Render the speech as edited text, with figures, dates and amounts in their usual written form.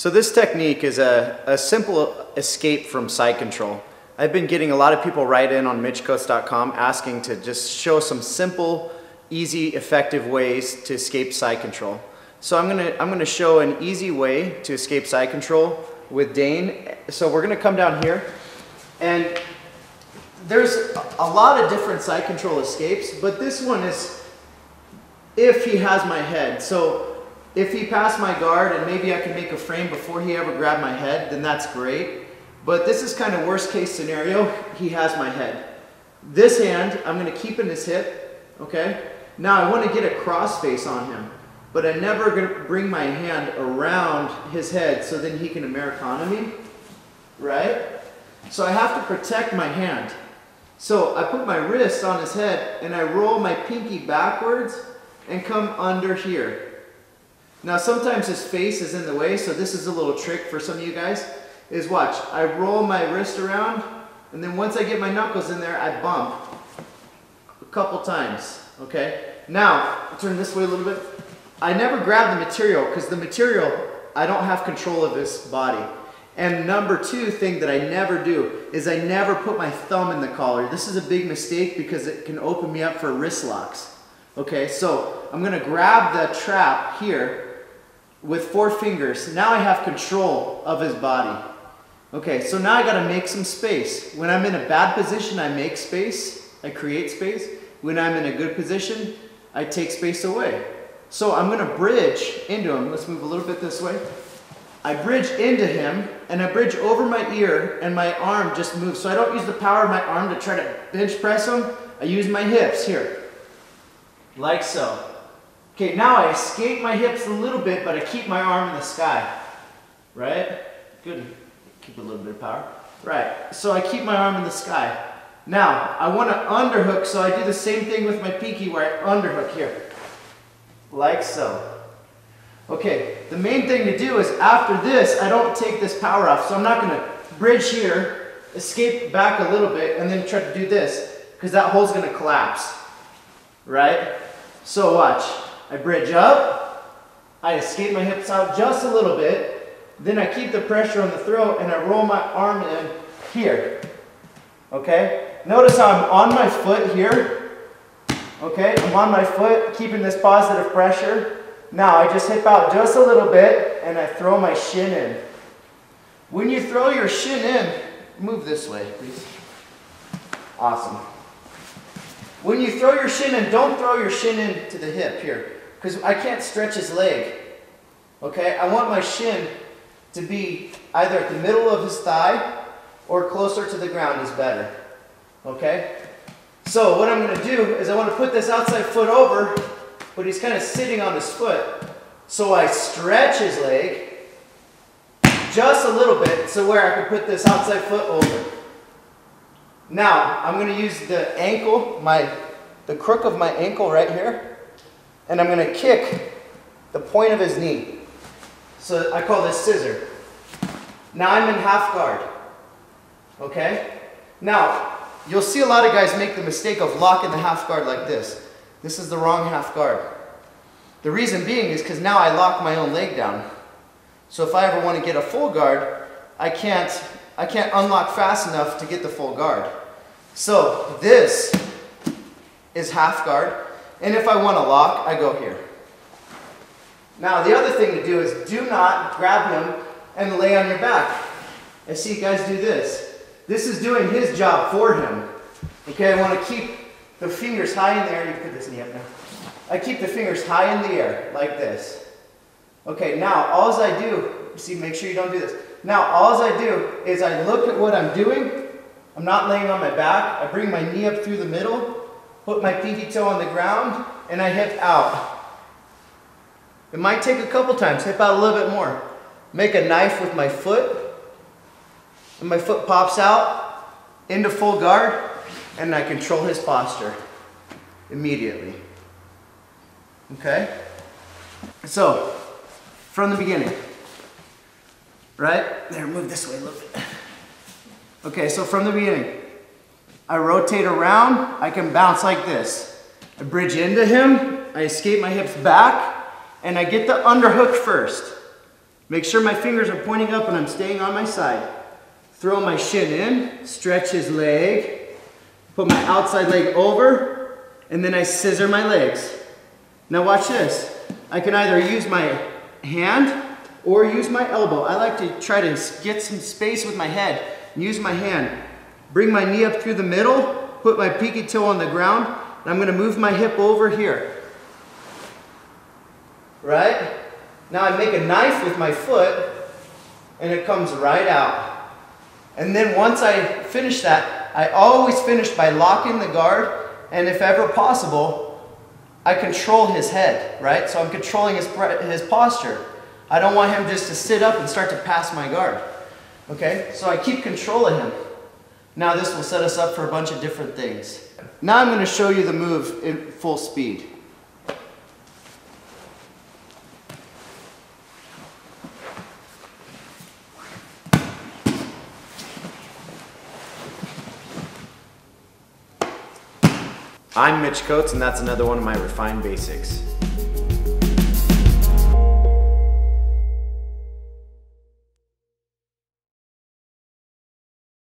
So this technique is a simple escape from side control. I've been getting a lot of people write in on mitchcoats.com asking to just show some simple, easy, effective ways to escape side control. So I'm gonna show an easy way to escape side control with Dane. So we're gonna come down here, and there's a lot of different side control escapes, but this one is if he has my head. So if he passed my guard and maybe I can make a frame before he ever grabbed my head, then that's great. But this is kind of worst case scenario, he has my head. This hand, I'm gonna keep in his hip, okay? Now I wanna get a cross face on him, but I'm never gonna bring my hand around his head so then he can Americana me, right? So I have to protect my hand. So I put my wrist on his head and I roll my pinky backwards and come under here. Now sometimes his face is in the way, so this is a little trick for some of you guys, is watch, I roll my wrist around, and then once I get my knuckles in there, I bump a couple times, okay? Now, I'll turn this way a little bit. I never grab the material, because the material, I don't have control of his body. And number two thing that I never do is I never put my thumb in the collar. This is a big mistake because it can open me up for wrist locks. Okay, so I'm gonna grab the trap here with 4 fingers. Now I have control of his body. Okay, so now I gotta make some space. When I'm in a bad position, I make space, I create space. When I'm in a good position, I take space away. So I'm gonna bridge into him. Let's move a little bit this way. I bridge into him, and I bridge over my ear, and my arm just moves. So I don't use the power of my arm to try to bench press him. I use my hips here, like so. Okay, now I escape my hips a little bit, but I keep my arm in the sky, right? Good, keep a little bit of power. Right, so I keep my arm in the sky. Now, I want to underhook, so I do the same thing with my pinky where I underhook here, like so. Okay, the main thing to do is after this, I don't take this power off, so I'm not going to bridge here, escape back a little bit, and then try to do this, because that hole's going to collapse, right? So watch. I bridge up, I escape my hips out just a little bit, then I keep the pressure on the throat and I roll my arm in here, okay? Notice how I'm on my foot here, okay? I'm on my foot, keeping this positive pressure. Now I just hip out just a little bit and I throw my shin in. When you throw your shin in, move this way, please. Awesome. When you throw your shin in, don't throw your shin in to the hip here, because I can't stretch his leg, okay? I want my shin to be either at the middle of his thigh or closer to the ground is better, okay? So what I'm gonna do is I wanna put this outside foot over, but he's kind of sitting on his foot. So I stretch his leg just a little bit so where I can put this outside foot over. Now, I'm going to use the ankle, the crook of my ankle right here, and I'm going to kick the point of his knee. So I call this scissor. Now I'm in half guard, okay? Now, you'll see a lot of guys make the mistake of locking the half guard like this. This is the wrong half guard. The reason being is because now I lock my own leg down. So if I ever want to get a full guard, I can't unlock fast enough to get the full guard. So this is half guard, and if I want to lock, I go here. Now the other thing to do is do not grab him and lay on your back. I see guys do this. This is doing his job for him. Okay, I want to keep the fingers high in the air. You can put this knee up now. I keep the fingers high in the air, like this. Okay, now all I do, see, make sure you don't do this. Now all I do is I look at what I'm doing. I'm not laying on my back. I bring my knee up through the middle, put my pinky toe on the ground, and I hip out. It might take a couple times, hip out a little bit more. Make a knife with my foot, and my foot pops out into full guard, and I control his posture immediately. Okay? So, from the beginning, right? There, move this way a little bit. Okay, so from the beginning, I rotate around, I can bounce like this. I bridge into him, I escape my hips back, and I get the underhook first. Make sure my fingers are pointing up and I'm staying on my side. Throw my shin in, stretch his leg, put my outside leg over, and then I scissor my legs. Now watch this. I can either use my hand or use my elbow. I like to try to get some space with my head and use my hand. Bring my knee up through the middle, put my pinky toe on the ground, and I'm gonna move my hip over here. Right? Now I make a knife with my foot, and it comes right out. And then once I finish that, I always finish by locking the guard, and if ever possible, I control his head, right? So I'm controlling his posture. I don't want him just to sit up and start to pass my guard. Okay, so I keep control of him. Now this will set us up for a bunch of different things. Now I'm going to show you the move in full speed. I'm Mitch Coates, and that's another one of my refined basics.